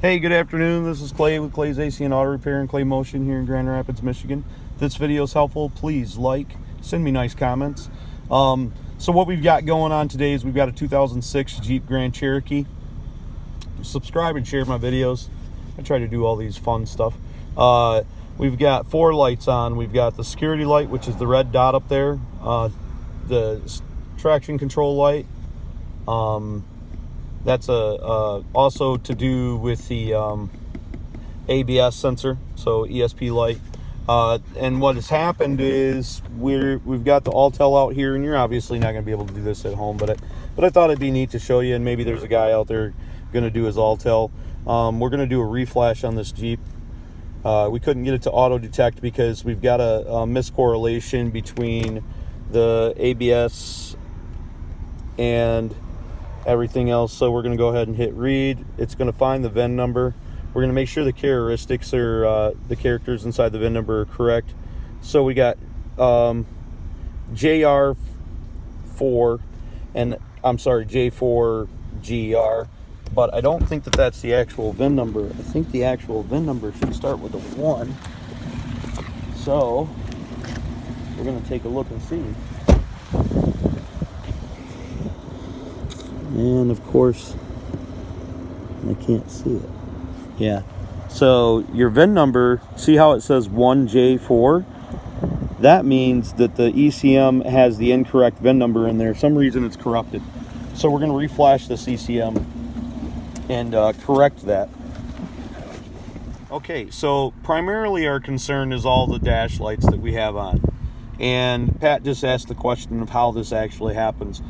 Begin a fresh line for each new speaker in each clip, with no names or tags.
Hey, good afternoon. This is Clay with Clay's AC and Auto Repair and Clay Motion here in Grand Rapids, Michigan. If this video is helpful, please like, send me nice comments. So what we've got going on today is we've got a 2006 Jeep Grand Cherokee. Subscribe and share my videos. I try to do all these fun stuff. We've got 4 lights on. We've got the security light, which is the red dot up there, the traction control light. That's also to do with the ABS sensor, so ESP light. And what has happened is we've got the Altel out here, and you're obviously not going to be able to do this at home, but I thought it'd be neat to show you, and maybe there's a guy out there going to do his Altel. We're going to do a reflash on this Jeep. We couldn't get it to auto detect because we've got a miscorrelation between the ABS and everything else. So we're going to go ahead and hit read. It's going to find the VIN number. We're going to make sure the characteristics are the characters inside the VIN number are correct. So we got JR4 and I'm sorry, J4GR, but I don't think that that's the actual VIN number. I think the actual VIN number should start with a 1. So we're going to take a look and see. And of course, I can't see it. Yeah. So your VIN number, see how it says 1J4? That means that the ECM has the incorrect VIN number in there. For some reason it's corrupted. So we're going to reflash this ECM and correct that. Okay, so primarily our concern is all the dash lights that we have on. And Pat just asked the question of how this actually happens.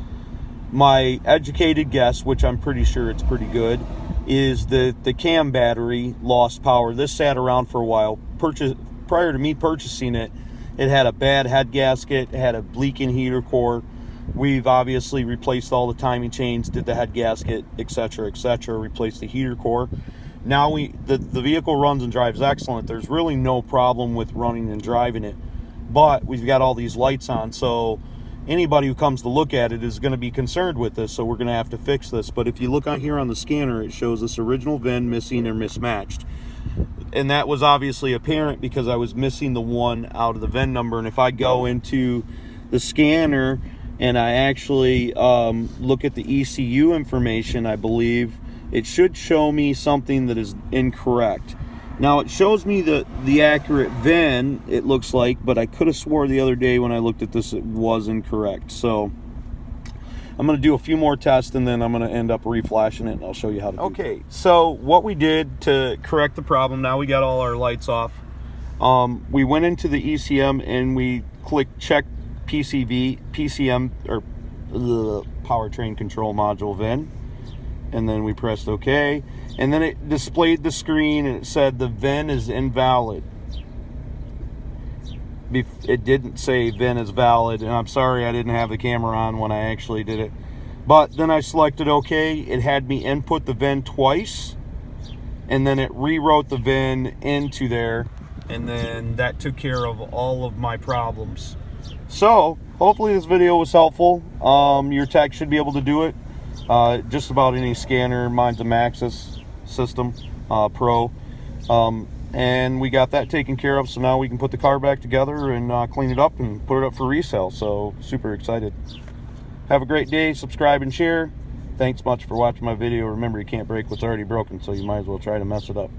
My educated guess, which I'm pretty sure it's pretty good, is that the cam battery lost power. This sat around for a while. Prior to me purchasing it, it had a bad head gasket, it had a leaking heater core. We've obviously replaced all the timing chains, did the head gasket, etc., etc., replaced the heater core. Now the vehicle runs and drives excellent. There's really no problem with running and driving it, but we've got all these lights on, so anybody who comes to look at it is going to be concerned with this, so we're going to have to fix this. But if you look on here on the scanner, it shows this original VIN missing or mismatched. And that was obviously apparent because I was missing the 1 out of the VIN number. And if I go into the scanner and I actually look at the ECU information, I believe it should show me something that is incorrect. Now it shows me the accurate VIN, it looks like, but I could have swore the other day when I looked at this it was incorrect. So I'm going to do a few more tests and then I'm going to end up reflashing it and I'll show you how to do it. Okay, so what we did to correct the problem, now we got all our lights off. We went into the ECM and we clicked check PCM or powertrain control module VIN. And then we pressed OK, and then it displayed the screen and it said the VIN is invalid. It didn't say VIN is valid, and I'm sorry I didn't have the camera on when I actually did it. But then I selected OK. It had me input the VIN twice, and then it rewrote the VIN into there, and then that took care of all of my problems. So hopefully this video was helpful. Your tech should be able to do it. Just about any scanner. Mine's a Maxxis system Pro, and we got that taken care of, so now we can put the car back together and clean it up and put it up for resale. So super excited. Have a great day. Subscribe and share. Thanks much for watching my video. Remember, you can't break what's already broken, so you might as well try to mess it up.